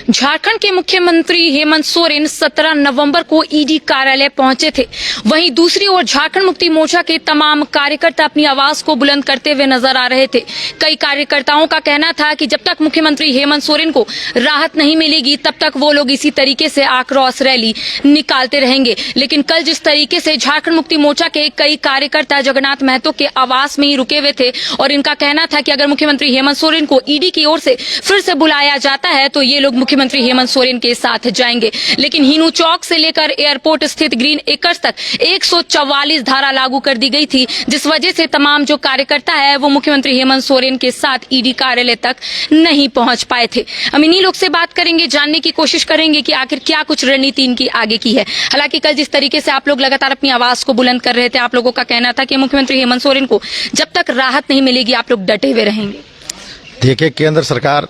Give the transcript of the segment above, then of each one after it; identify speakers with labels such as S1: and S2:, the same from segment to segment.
S1: झारखंड के मुख्यमंत्री हेमंत सोरेन 17 नवंबर को ईडी कार्यालय पहुंचे थे। वहीं दूसरी ओर झारखंड मुक्ति मोर्चा के तमाम कार्यकर्ता अपनी आवाज को बुलंद करते हुए नजर आ रहे थे। कई कार्यकर्ताओं का कहना था कि जब तक मुख्यमंत्री हेमंत सोरेन को राहत नहीं मिलेगी तब तक वो लोग इसी तरीके से आक्रोश रैली निकालते रहेंगे। लेकिन कल जिस तरीके से झारखंड मुक्ति मोर्चा के कई कार्यकर्ता जगन्नाथ महतो के आवास में ही रुके हुए थे और इनका कहना था कि अगर मुख्यमंत्री हेमंत सोरेन को ईडी की ओर से फिर से बुलाया जाता है तो ये लोग मुख्यमंत्री हेमंत सोरेन के साथ जाएंगे। लेकिन हिनू चौक से लेकर एयरपोर्ट स्थित ग्रीन एकर्स तक 144 धारा लागू कर दी गई थी, जिस वजह से तमाम जो कार्यकर्ता है वो मुख्यमंत्री हेमंत सोरेन के साथ ईडी कार्यालय तक नहीं पहुंच पाए थे। हम इन्हीं लोग से बात करेंगे, जानने की कोशिश करेंगे कि आखिर क्या कुछ रणनीति इनकी आगे की है। हालांकि कल जिस तरीके से आप लोग लगातार अपनी आवाज को बुलंद कर रहे थे, आप लोगों का कहना था कि मुख्यमंत्री हेमंत सोरेन को जब तक राहत नहीं मिलेगी आप लोग डटे हुए रहेंगे।
S2: देखिए, केंद्र सरकार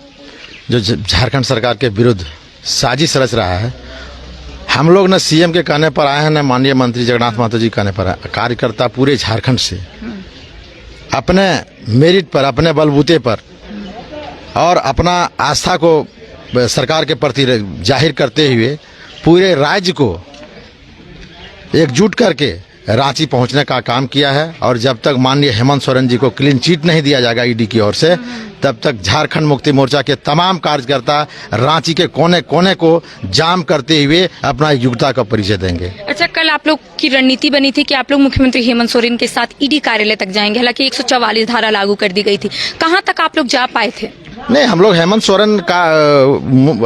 S2: जो झारखंड सरकार के विरुद्ध साजिश रच रहा है, हम लोग न सीएम के कहने पर आए हैं न माननीय मंत्री जगन्नाथ महतो जी कहने पर आए। कार्यकर्ता पूरे झारखंड से अपने मेरिट पर, अपने बलबूते पर और अपना आस्था को सरकार के प्रति जाहिर करते हुए पूरे राज्य को एकजुट करके रांची पहुंचने का काम किया है। और जब तक माननीय हेमंत सोरेन जी को क्लीन चिट नहीं दिया जाएगा ईडी की ओर से, तब तक झारखंड मुक्ति मोर्चा के तमाम कार्यकर्ता रांची के कोने कोने को जाम करते हुए अपना एकजुटता का परिचय देंगे।
S1: अच्छा, कल आप लोग की रणनीति बनी थी कि आप लोग मुख्यमंत्री हेमंत सोरेन के साथ ईडी कार्यालय तक जाएंगे। हालांकि 144 धारा लागू कर दी गई थी, कहां तक आप लोग जा पाए थे?
S2: नहीं, हम लोग हेमंत सोरेन का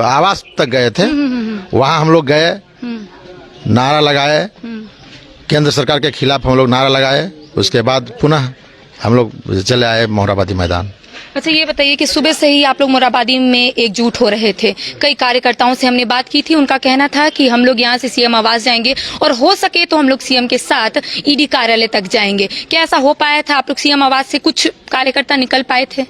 S2: आवास तक गए थे। वहाँ हम लोग गए, नारा लगाए, केंद्र सरकार के खिलाफ हम लोग नारा लगाए। उसके बाद पुनः हम लोग चले आए मोरहाबादी मैदान।
S1: अच्छा, ये बताइए कि सुबह से ही आप लोग मोरहाबादी में एकजुट हो रहे थे। कई कार्यकर्ताओं से हमने बात की थी, उनका कहना था कि हम लोग यहाँ से सीएम आवास जाएंगे और हो सके तो हम लोग सीएम के साथ ईडी कार्यालय तक जाएंगे। क्या ऐसा हो पाया था? आप लोग सीएम आवास से कुछ कार्यकर्ता निकल पाए थे?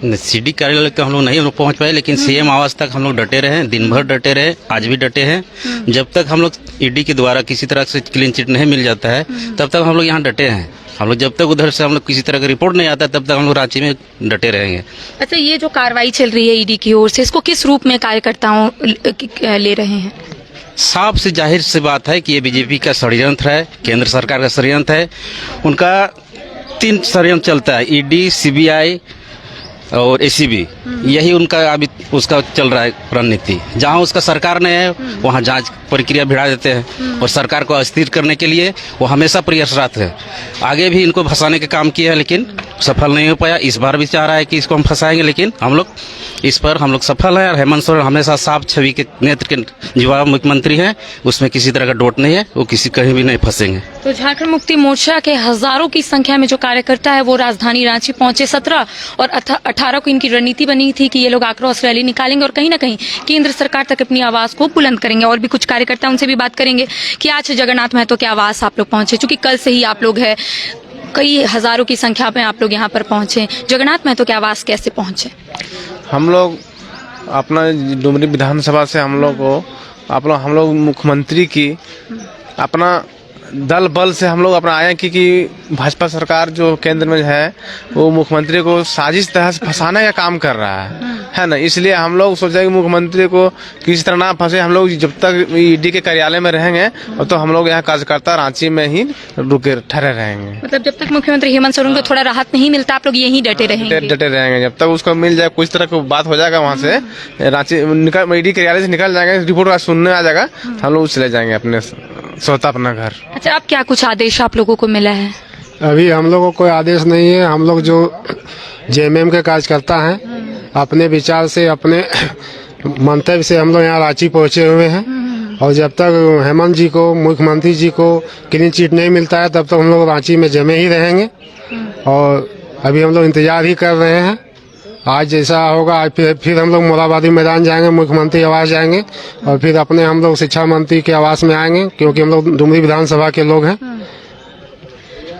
S3: सीडी कार्यालय तक हम लोग नहीं पहुंच पाए, लेकिन सीएम आवास तक हम लोग डटे रहे, दिन भर डटे रहे, आज भी डटे हैं। जब तक हम लोग ईडी के द्वारा किसी तरह से क्लीन चिट नहीं मिल जाता है तब तक हम लोग यहाँ डटे हैं। हम लोग जब तक उधर से हम लोग किसी तरह का रिपोर्ट नहीं आता तब तक हम लोग रांची में डटे रहेंगे।
S1: अच्छा, ये जो कार्रवाई चल रही है ईडी की ओर से, इसको किस रूप में कार्यकर्ताओं ले रहे हैं?
S3: साफ से जाहिर सी बात है कि ये बीजेपी का षड्यंत्र है, केंद्र सरकार का षड्यंत्र है। उनका 3 षड्यंत्र चलता है, ईडी, सीबीआई और एसीबी। यही उनका अभी उसका चल रहा है रणनीति। जहां उसका सरकार ने है वहां जांच प्रक्रिया भिड़ा देते हैं और सरकार को अस्थिर करने के लिए वो हमेशा प्रयासरत है। आगे भी इनको फंसाने के काम किया है लेकिन सफल नहीं हो पाया। इस बार भी चाह रहा है कि इसको हम फंसाएंगे, लेकिन हम लोग इस पर सफल हैं। और हेमंत सोरेन हमेशा साफ छवि के नेतृत्व के युवा मुख्यमंत्री हैं, उसमें किसी तरह का डोट नहीं है, वो किसी कहीं भी नहीं फंसेंगे।
S1: तो झारखंड मुक्ति मोर्चा के हजारों की संख्या में जो कार्यकर्ता है वो राजधानी रांची पहुंचे। 17 और 18 को इनकी रणनीति बनी थी कि ये लोग आक्रोश रैली निकालेंगे और कहीं ना कहीं केंद्र सरकार तक अपनी आवाज को बुलंद करेंगे। और भी कुछ कार्यकर्ता, उनसे भी बात करेंगे कि आज जगन्नाथ महतो के आवास आप लोग पहुंचे, चूंकि कल से ही आप लोग है, कई हजारों की संख्या में आप लोग यहाँ पर पहुंचे। जगन्नाथ महतो के आवास कैसे पहुंचे?
S4: हम लोग अपना डुमरी विधानसभा से हम लोग मुख्यमंत्री की अपना दल बल से हम लोग अपना आए कि भाजपा सरकार जो केंद्र में है वो मुख्यमंत्री को साजिश तरह से फंसाने का काम कर रहा है ना। इसलिए हम लोग सोचा कि मुख्यमंत्री को किसी तरह ना फंसे। हम लोग जब तक ईडी के कार्यालय में रहेंगे तो हम लोग यहाँ कार्यकर्ता रांची में ही रुके ठहरे रहेंगे।
S1: मतलब जब तक मुख्यमंत्री हेमंत सोरेन को थोड़ा राहत नहीं मिलता आप लोग यहीं डटे रहेंगे?
S4: डटे रहेंगे जब तक उसको मिल जाए, कुछ तरह की बात हो जाएगा वहाँ से, रांची ईडी कार्यालय से निकल जाएंगे, रिपोर्ट सुनने आ जाएगा, हम लोग चले जाएंगे अपने स्वतः अपना घर।
S1: अच्छा, अब क्या कुछ आदेश आप लोगों को मिला है?
S5: अभी हम लोगों को कोई आदेश नहीं है। हम लोग जो जेएमएम के कार्यकर्ता हैं, अपने विचार से, अपने मंतव्य से हम लोग यहाँ रांची पहुँचे हुए हैं। और जब तक हेमंत जी को, मुख्यमंत्री जी को क्लीन चिट नहीं मिलता है तब तक हम लोग रांची में जमे ही रहेंगे। और अभी हम लोग इंतजार ही कर रहे हैं। आज जैसा होगा आज फिर हम लोग मोरहाबादी मैदान जाएंगे, मुख्यमंत्री आवास जाएंगे और फिर अपने हम लोग शिक्षा मंत्री के आवास में आएंगे, क्योंकि हम लोग डुमरी विधानसभा के लोग हैं।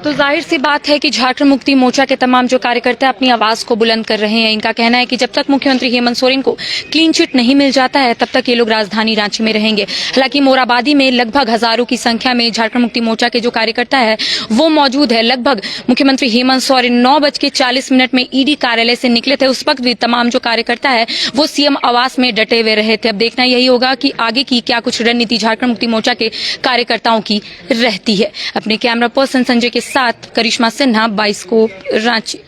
S1: तो जाहिर सी बात है कि झारखंड मुक्ति मोर्चा के तमाम जो कार्यकर्ता अपनी आवाज को बुलंद कर रहे हैं। इनका कहना है कि जब तक मुख्यमंत्री हेमंत सोरेन को क्लीन चिट नहीं मिल जाता है तब तक ये लोग राजधानी रांची में रहेंगे। हालांकि मोराबादी में लगभग हजारों की संख्या में झारखंड मुक्ति मोर्चा के जो कार्यकर्ता है वो मौजूद है। लगभग मुख्यमंत्री हेमंत सोरेन 9:40 में ईडी कार्यालय से निकले थे। उस वक्त भी तमाम जो कार्यकर्ता है वो सीएम आवास में डटे हुए रहे थे। अब देखना यही होगा कि आगे की क्या कुछ रणनीति झारखंड मुक्ति मोर्चा के कार्यकर्ताओं की रहती है। अपने कैमरा पर्सन संजय के साथ करिश्मा सिन्हा, बाइस्कोप, रांची।